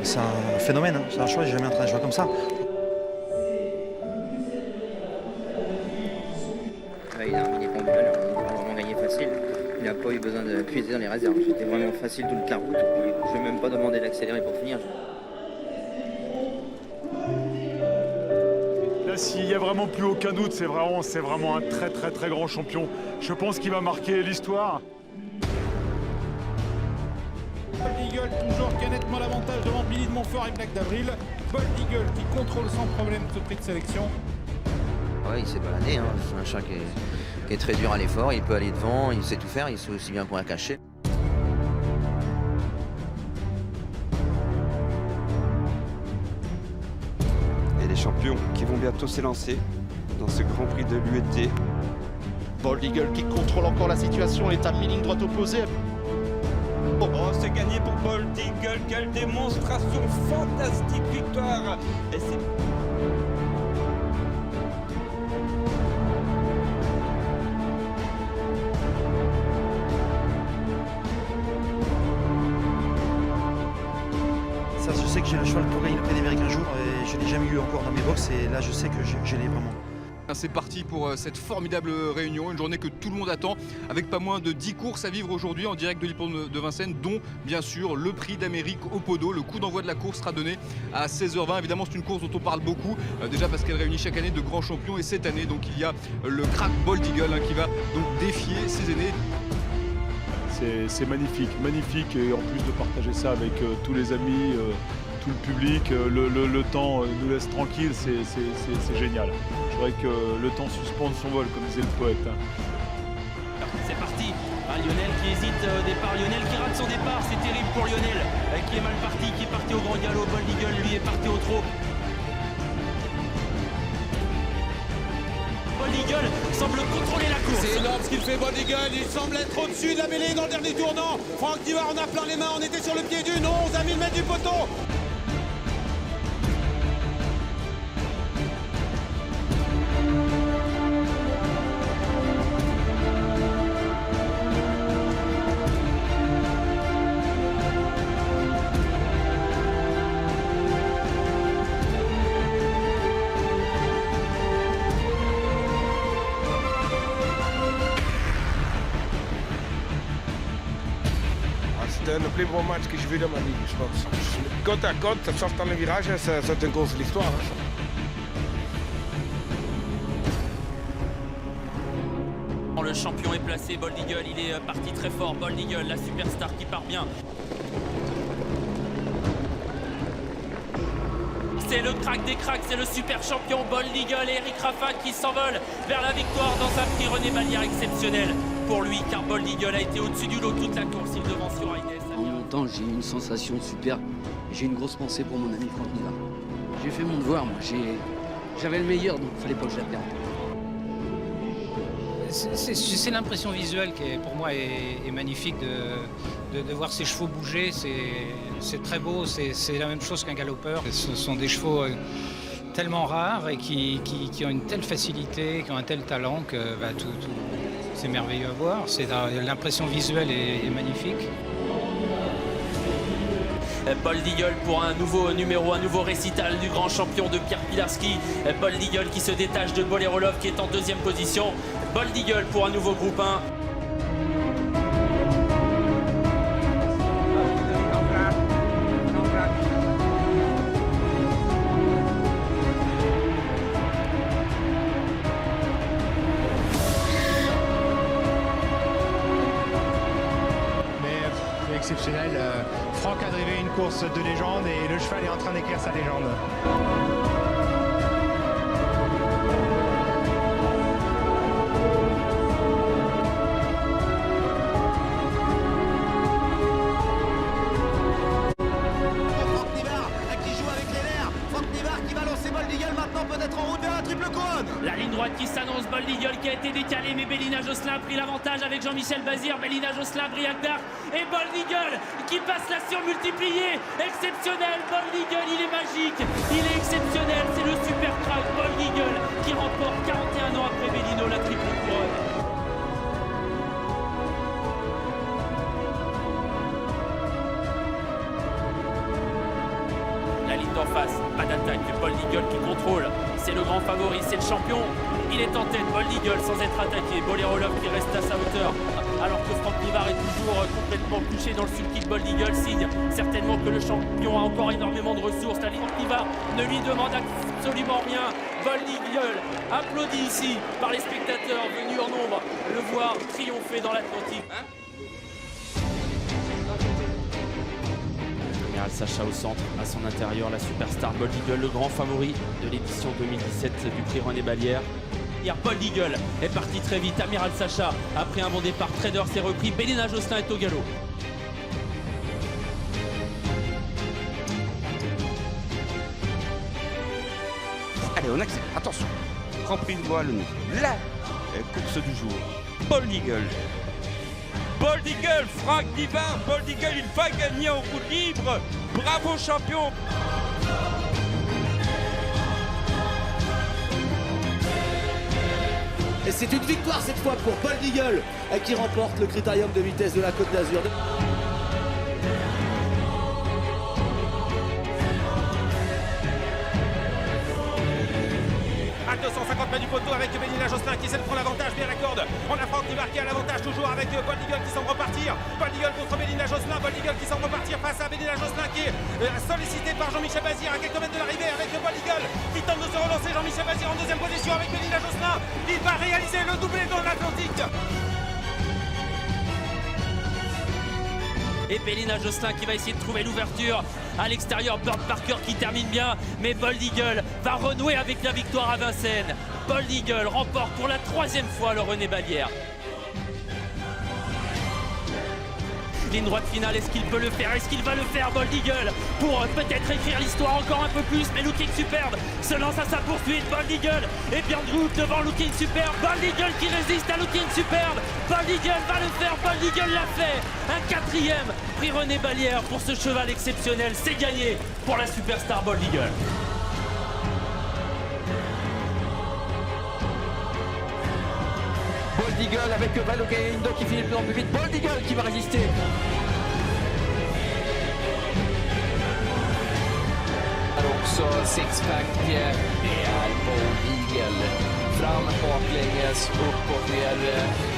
c'est un phénomène, c'est un choix, j'ai jamais entraîné un joueur comme ça. Ouais, il a remis les pompes, il a vraiment gagné facile. Il n'a pas eu besoin de puiser dans les réserves. C'était vraiment facile tout le temps. Je ne vais même pas demander d'accélérer pour finir. Là, s'il n'y a vraiment plus aucun doute, c'est vraiment un très grand champion. Je pense qu'il va marquer l'histoire. Bold Eagle toujours qui a nettement l'avantage devant Billy de Montfort et Black d'Avril. Bold Eagle qui contrôle sans problème ce prix de sélection. Ouais, il s'est baladé, hein. C'est un chat qui est très dur à l'effort, il peut aller devant, il sait tout faire, il sait aussi bien qu'on l'a caché. Et les champions qui vont bientôt s'élancer dans ce Grand Prix de l'UET. Bold Eagle qui contrôle encore la situation, est à mi-ligne droite opposée. Oh, c'est gagné pour Bold Eagle, quelle démonstration, fantastique victoire. Et c'est... Ça, je sais que j'ai le cheval pour gagner le Prix d'Amérique un jour et je ne l'ai jamais eu encore dans mes box et là je sais que je l'ai vraiment. C'est parti pour cette formidable réunion, une journée que tout le monde attend, avec pas moins de 10 courses à vivre aujourd'hui en direct de l'hippodrome de Vincennes, dont bien sûr le Prix d'Amérique au Podo. Le coup d'envoi de la course sera donné à 16h20. Évidemment, c'est une course dont on parle beaucoup, déjà parce qu'elle réunit chaque année de grands champions, et cette année donc il y a le crack Bold Eagle qui va donc défier ses aînés. C'est magnifique, et en plus de partager ça avec tous les amis, tout le public, le temps nous laisse tranquille, c'est génial. Je voudrais que le temps suspende son vol, comme disait le poète. C'est parti, Lionel qui hésite au départ, Lionel qui rate son départ, c'est terrible pour Lionel, qui est mal parti, qui est parti au grand galop. Bold Eagle lui est parti au trot. Bold Eagle semble contrôler la course. C'est énorme ce qu'il fait Bold Eagle, il semble être au-dessus de la mêlée dans le dernier tournant. Franck Divard en a plein les mains, on était sur le pied d'une 11 à 1000 mètres du poteau. C'est le plus beau match que j'ai vu dans ma vie, je pense. Côte à côte, ça sort dans le virage, c'est une grosse histoire. Le champion est placé, Bold Eagle, il est parti très fort. Bold Eagle, la superstar qui part bien. C'est le crack des cracks, c'est le super champion Bold Eagle et Eric Raffat qui s'envolent vers la victoire dans un prix René Ballière exceptionnel pour lui, car Bold Eagle a été au-dessus du lot toute la course. Il devance sur Inès. En montant, j'ai eu une sensation superbe. J'ai une grosse pensée pour mon ami Franck Divard. J'ai fait mon devoir, moi. J'avais le meilleur, donc il fallait pas que je la perde. C'est l'impression visuelle qui, pour moi, est magnifique de voir ces chevaux bouger. C'est très beau, c'est la même chose qu'un galopeur. Ce sont des chevaux tellement rares et qui ont une telle facilité, qui ont un tel talent que c'est merveilleux à voir. L'impression visuelle est magnifique. Bold Eagle pour un nouveau numéro, un nouveau récital du grand champion de Pierre Pilarski. Bold Eagle qui se détache de Bolerolov qui est en deuxième position. Bold Eagle pour un nouveau groupe 1. Exceptionnel. Franck a drivé une course de légende et le cheval est en train d'écrire sa légende. Franck Divard qui joue avec les nerfs. Franck Divard qui va lancer Bold Eagle maintenant, peut-être en route vers la triple couronne. La ligne droite qui s'annonce, Bold Eagle qui a été décalé, mais Bélina Josselin a pris l'avantage avec Jean-Michel Bazir. Bélina Josselin, Briac d'Arc et Bold Eagle qui passe la surmultipliée. Exceptionnel, Bold Eagle, il est magique, il est exceptionnel, c'est le super crack Bold Eagle qui remporte 41 ans après Bélino la triple couronne. d'en face. Pas d'attaque, Bold Eagle qui contrôle. C'est le grand favori, c'est le champion. Il est en tête, Bold Eagle sans être attaqué. Bolero Love qui reste à sa hauteur. Alors que Franck Nivard est toujours complètement couché dans le sulky. Bold Eagle signe certainement que le champion a encore énormément de ressources. La Franck Nivard ne lui demande absolument rien. Bold Eagle applaudi ici par les spectateurs venus en nombre le voir triompher dans l'Atlantique. Amiral Sacha au centre, à son intérieur la superstar Bold Eagle, le grand favori de l'édition 2017 du prix René Ballière. Bold Eagle est parti très vite. Amiral Sacha, après un bon départ, Trader s'est repris. Bélina Josselin est au galop. Allez, on accélère, attention. Grand Prix de Wallonie, la course du jour. Bold Eagle. Bold Eagle, Franck Nivard, Bold Eagle, il va gagner en roue libre. Bravo champion. Et c'est une victoire cette fois pour Bold Eagle qui remporte le critérium de vitesse de la Côte d'Azur. À 250 mètres du poteau avec Bélina Josselin qui essaie de prendre l'avantage, bien la corde. On a Franck Nivard qui a l'avantage toujours avec Bold Eagle qui semble repartir. Bold Eagle contre Bélina Josselin. Bold Eagle qui semble repartir face à Bélina Josselin qui est sollicité par Jean-Michel Bazir à quelques mètres de l'arrivée avec Bold Eagle qui tente de se relancer. Jean-Michel Bazir en deuxième position avec Bélina Josselin. Il va réaliser le doublé dans l'Atlantique. Et Bélina Josselin qui va essayer de trouver l'ouverture à l'extérieur. Bird Parker qui termine bien, mais Bold Eagle va renouer avec la victoire à Vincennes. Bold Eagle remporte pour la 3e fois le René Ballière. Ligne droite finale, est-ce qu'il peut le faire? Est-ce qu'il va le faire, Bold Eagle, pour peut-être écrire l'histoire encore un peu plus? Mais Looking Superbe se lance à sa poursuite. Bold Eagle est bien groupe devant Looking Superbe. Bold Eagle qui résiste à Looking Superbe. Bold Eagle va le faire, Bold Eagle l'a fait. Un 4e prix René Ballière pour ce cheval exceptionnel. C'est gagné pour la superstar Bold Eagle. Bold Eagle avec Valocaindo qui finit de plus en plus vite. Bold Eagle qui va résister. Också sixpack, det är Bold Eagle. Fram, baklänges, upp och ner.